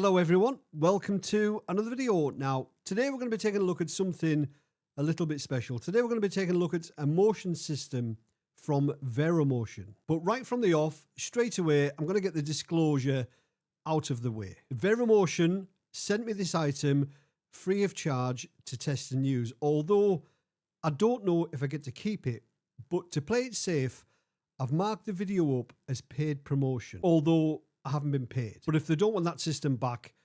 Hello everyone, welcome to another video. Now, today we're going to be taking a look at something a little bit special. Today we're going to be taking a look at a motion system from Vero Motion. But right from the off, straight away, I'm going to get the disclosure out of the way. Vero Motion sent me this item free of charge to test and use, although I don't know if I get to keep it, but to play it safe, I've marked the video up as paid promotion, although I haven't been paid. But if they don't want that system back,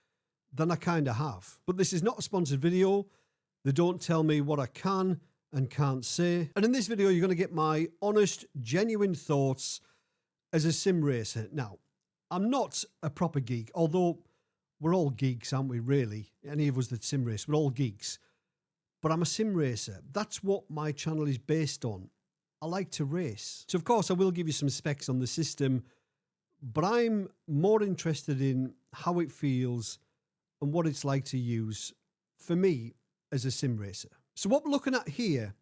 then I kind of have. But this is not a sponsored video. They don't tell me what I can and can't say. And in this video, you're going to get my honest, genuine thoughts as a sim racer. Now, I'm not a proper geek, although we're all geeks, aren't we, really? Any of us that sim race, we're all geeks. But I'm a sim racer. That's what my channel is based on. I like to race. So, of course, I will give you some specs on the system, but I'm more interested in how it feels and what it's like to use for me as a sim racer. So what we're looking at here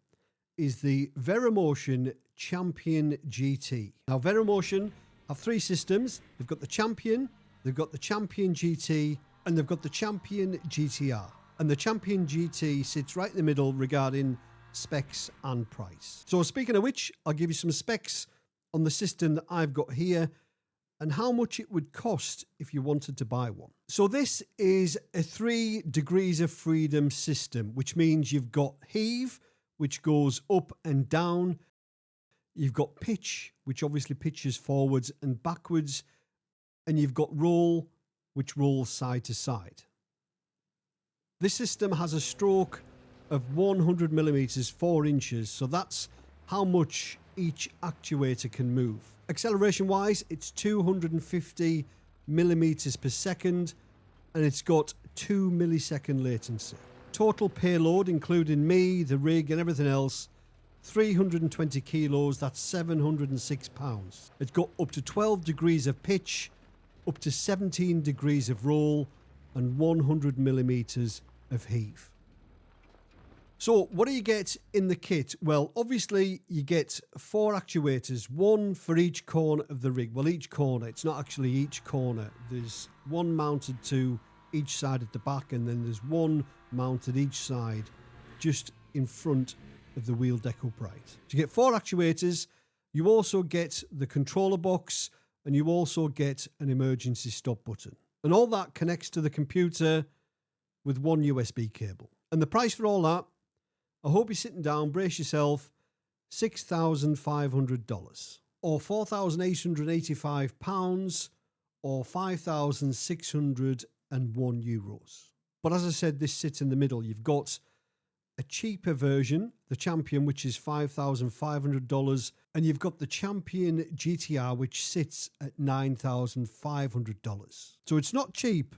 is the Vero Motion Champion GT. Now, Vero Motion have three systems. They've got the Champion, they've got the Champion GT, and they've got the Champion GTR. And the Champion GT sits right in the middle regarding specs and price. So speaking of which, I'll give you some specs on the system that I've got here and how much it would cost if you wanted to buy one. So this is a 3 degrees of freedom system, which means you've got heave, which goes up and down. You've got pitch, which obviously pitches forwards and backwards. And you've got roll, which rolls side to side. This system has a stroke of 100 millimeters, 4 inches. So that's how much each actuator can move. Acceleration wise, it's 250 millimeters per second and it's got 2 millisecond latency. Total payload, including me, the rig and everything else, 320 kilos, that's 706 pounds. It's got up to 12 degrees of pitch, up to 17 degrees of roll and 100 millimeters of heave. So what do you get in the kit? Well, obviously you get 4 actuators, one for each corner of the rig. Well, each corner, it's not actually each corner. There's one mounted to each side at the back and then there's one mounted each side just in front of the wheel deck upright. So you get 4 actuators. You also get the controller box and you also get an emergency stop button. And all that connects to the computer with one USB cable. And the price for all that, I hope you're sitting down, brace yourself, $6,500 or £4,885 or €5,601. But as I said, this sits in the middle. You've got a cheaper version, the Champion, which is $5,500, and you've got the Champion GTR, which sits at $9,500. So it's not cheap,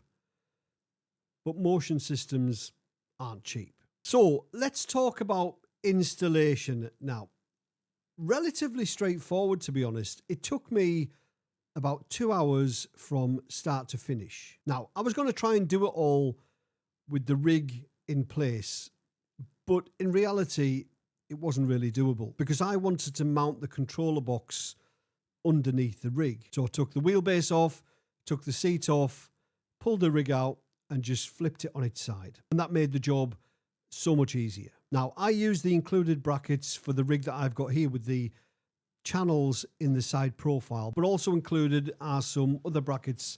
but motion systems aren't cheap. So let's talk about installation now. Relatively straightforward, to be honest. It took me about 2 hours from start to finish. Now, I was going to try and do it all with the rig in place, but in reality, it wasn't really doable because I wanted to mount the controller box underneath the rig. So I took the wheelbase off, took the seat off, pulled the rig out and just flipped it on its side. And that made the job so much easier. Now, I use the included brackets for the rig that I've got here with the channels in the side profile, but also included are some other brackets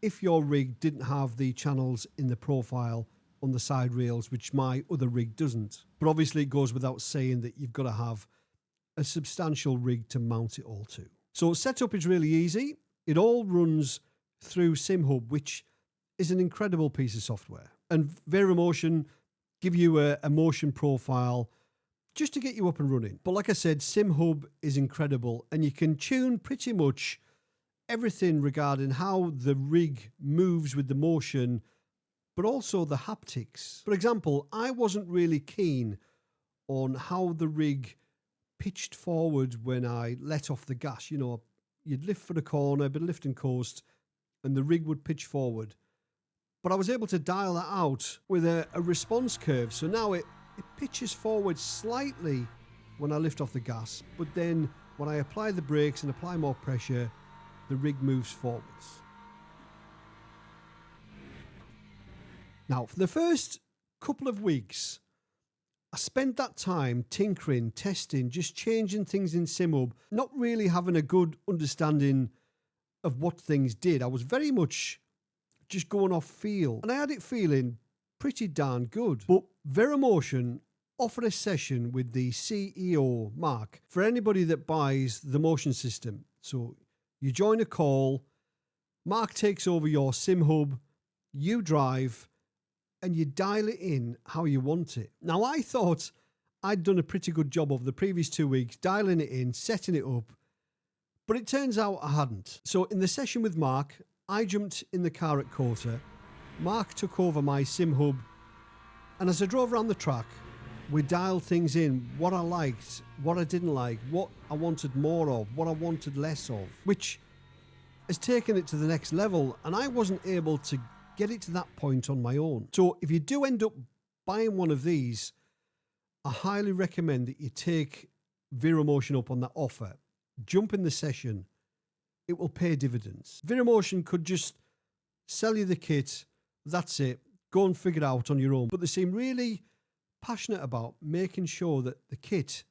if your rig didn't have the channels in the profile on the side rails, which my other rig doesn't. But obviously it goes without saying that you've got to have a substantial rig to mount it all to. So setup is really easy. It all runs through SimHub, which is an incredible piece of software. And Vero Motion give you a motion profile just to get you up and running. But like I said, SimHub is incredible and you can tune pretty much everything regarding how the rig moves with the motion, but also the haptics. For example, I wasn't really keen on how the rig pitched forward when I let off the gas. You know, you'd lift for the corner, a bit of lift and coast, and the rig would pitch forward. But I was able to dial that out with a response curve. So now it pitches forward slightly when I lift off the gas, but then when I apply the brakes and apply more pressure, the rig moves forwards. Now, for the first couple of weeks, I spent that time tinkering, testing, just changing things in SimHub, not really having a good understanding of what things did. I was very much just going off feel, and I had it feeling pretty darn good. But Vero Motion offered a session with the CEO, Mark, for anybody that buys the motion system. So you join a call, Mark takes over your SimHub, you drive, and you dial it in how you want it. Now, I thought I'd done a pretty good job over the previous 2 weeks, dialing it in, setting it up, but it turns out I hadn't. So in the session with Mark, I jumped in the car at quarter, Mark took over my SimHub, and as I drove around the track, we dialed things in, what I liked, what I didn't like, what I wanted more of, what I wanted less of, which has taken it to the next level, and I wasn't able to get it to that point on my own. So if you do end up buying one of these, I highly recommend that you take Vero Motion up on that offer. Jump in the session. It will pay dividends. Vero Motion could just sell you the kit. That's it. Go and figure it out on your own. But they seem really passionate about making sure that the kit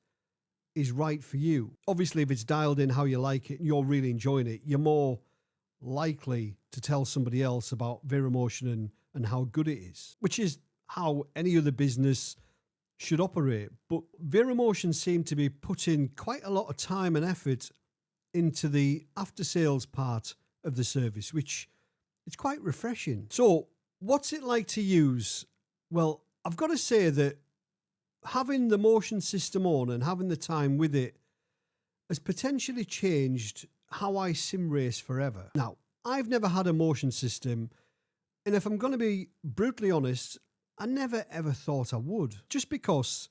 is right for you. Obviously, if it's dialed in how you like it and you're really enjoying it, you're more likely to tell somebody else about Vero Motion and how good it is, which is how any other business should operate. But Vero Motion seem to be putting quite a lot of time and effort into the after sales part of the service, which is quite refreshing. So what's it like to use? Well, I've got to say that having the motion system on and having the time with it has potentially changed how I sim race forever. Now, I've never had a motion system, and if I'm going to be brutally honest, I never ever thought I would, just because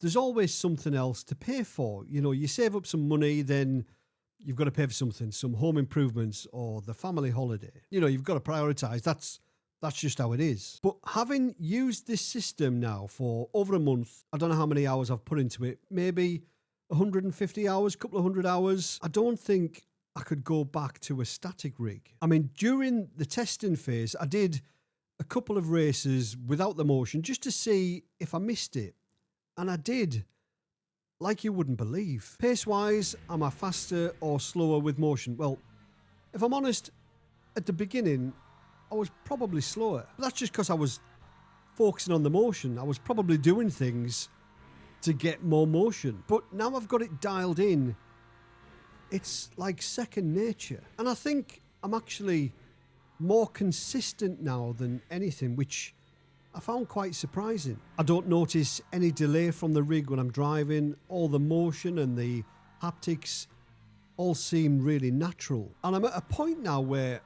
there's always something else to pay for. You know, you save up some money, then you've got to pay for something, some home improvements or the family holiday. You know, you've got to prioritize. That's just how it is. But having used this system now for over a month, I don't know how many hours I've put into it, maybe 150 hours, couple of 100 hours. I don't think I could go back to a static rig. I mean, during the testing phase, I did a couple of races without the motion just to see if I missed it. And I did, like you wouldn't believe. Pace-wise, am I faster or slower with motion? Well, if I'm honest, at the beginning, I was probably slower. But that's just because I was focusing on the motion. I was probably doing things to get more motion. But now I've got it dialed in, it's like second nature. And I think I'm actually more consistent now than anything, which I found quite surprising. I don't notice any delay from the rig when I'm driving. All the motion and the haptics all seem really natural. And I'm at a point now where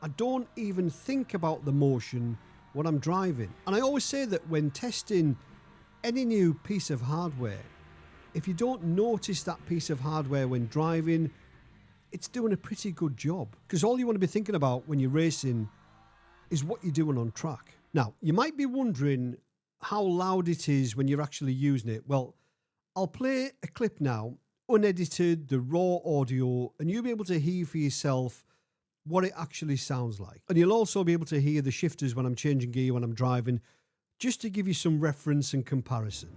I don't even think about the motion when I'm driving. And I always say that when testing any new piece of hardware, if you don't notice that piece of hardware when driving, it's doing a pretty good job. Because all you want to be thinking about when you're racing is what you're doing on track. Now, you might be wondering how loud it is when you're actually using it. Well, I'll play a clip now, unedited, the raw audio, and you'll be able to hear for yourself what it actually sounds like. And you'll also be able to hear the shifters when I'm changing gear, when I'm driving, just to give you some reference and comparison.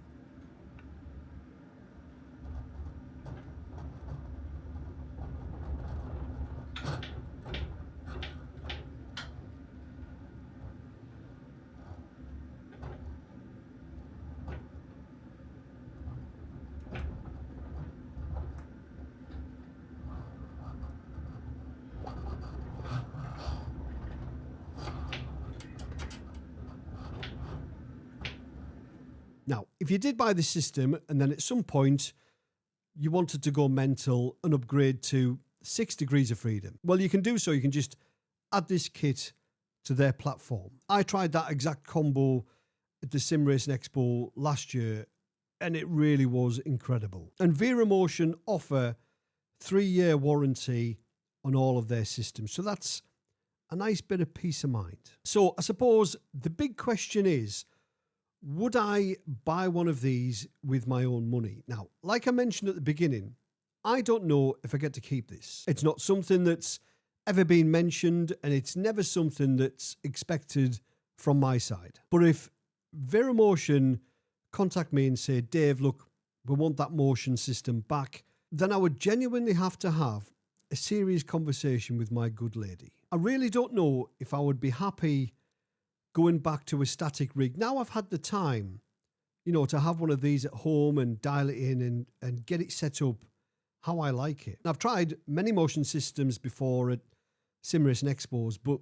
Now, if you did buy the system and then at some point you wanted to go mental and upgrade to 6 degrees of freedom, well, you can do so. You can just add this kit to their platform. I tried that exact combo at the Sim Racing Expo last year, and it really was incredible. And Vero Motion offer 3-year warranty on all of their systems. So that's a nice bit of peace of mind. So I suppose the big question is, would I buy one of these with my own money? Now, like I mentioned at the beginning, I don't know if I get to keep this. It's not something that's ever been mentioned, and it's never something that's expected from my side. But if Vero Motion contact me and say, Dave, look, we want that motion system back, then I would genuinely have to have a serious conversation with my good lady. I really don't know if I would be happy going back to a static rig. Now I've had the time, to have one of these at home and dial it in and get it set up how I like it. I've tried many motion systems before at sim racing expos, but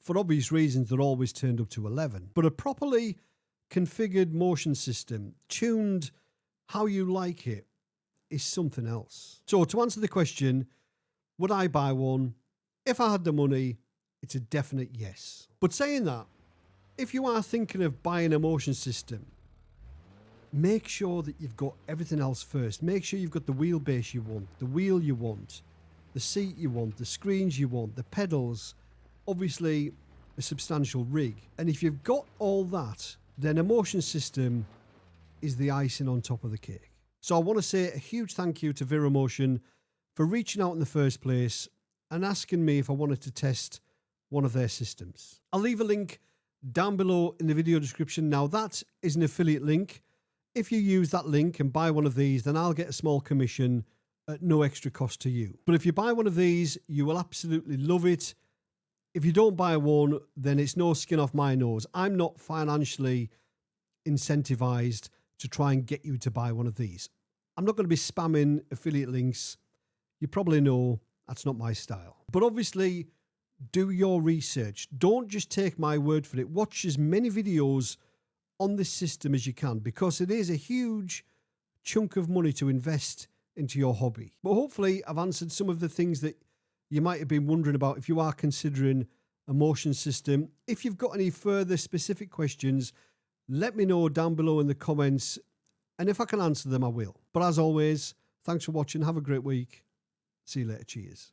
for obvious reasons, they're always turned up to 11. But a properly configured motion system, tuned how you like it, is something else. So to answer the question, would I buy one? If I had the money, it's a definite yes. But saying that, if you are thinking of buying a motion system, make sure that you've got everything else first. Make sure you've got the wheelbase you want, the wheel you want, the seat you want, the screens you want, the pedals, obviously a substantial rig. And if you've got all that, then a motion system is the icing on top of the cake. So I want to say a huge thank you to Vero Motion for reaching out in the first place and asking me if I wanted to test one of their systems. I'll leave a link down below in the video description. Now that is an affiliate link. If you use that link and buy one of these, then I'll get a small commission at no extra cost to you. But if you buy one of these, you will absolutely love it. If you don't buy one, then it's no skin off my nose. I'm not financially incentivized to try and get you to buy one of these. I'm not going to be spamming affiliate links. You probably know that's not my style. But obviously, do your research. Don't just take my word for it. Watch as many videos on this system as you can, because it is a huge chunk of money to invest into your hobby. But hopefully I've answered some of the things that you might have been wondering about if you are considering a motion system. If you've got any further specific questions, let me know down below in the comments, and if I can answer them, I will. But as always, thanks for watching. Have a great week. See you later. Cheers.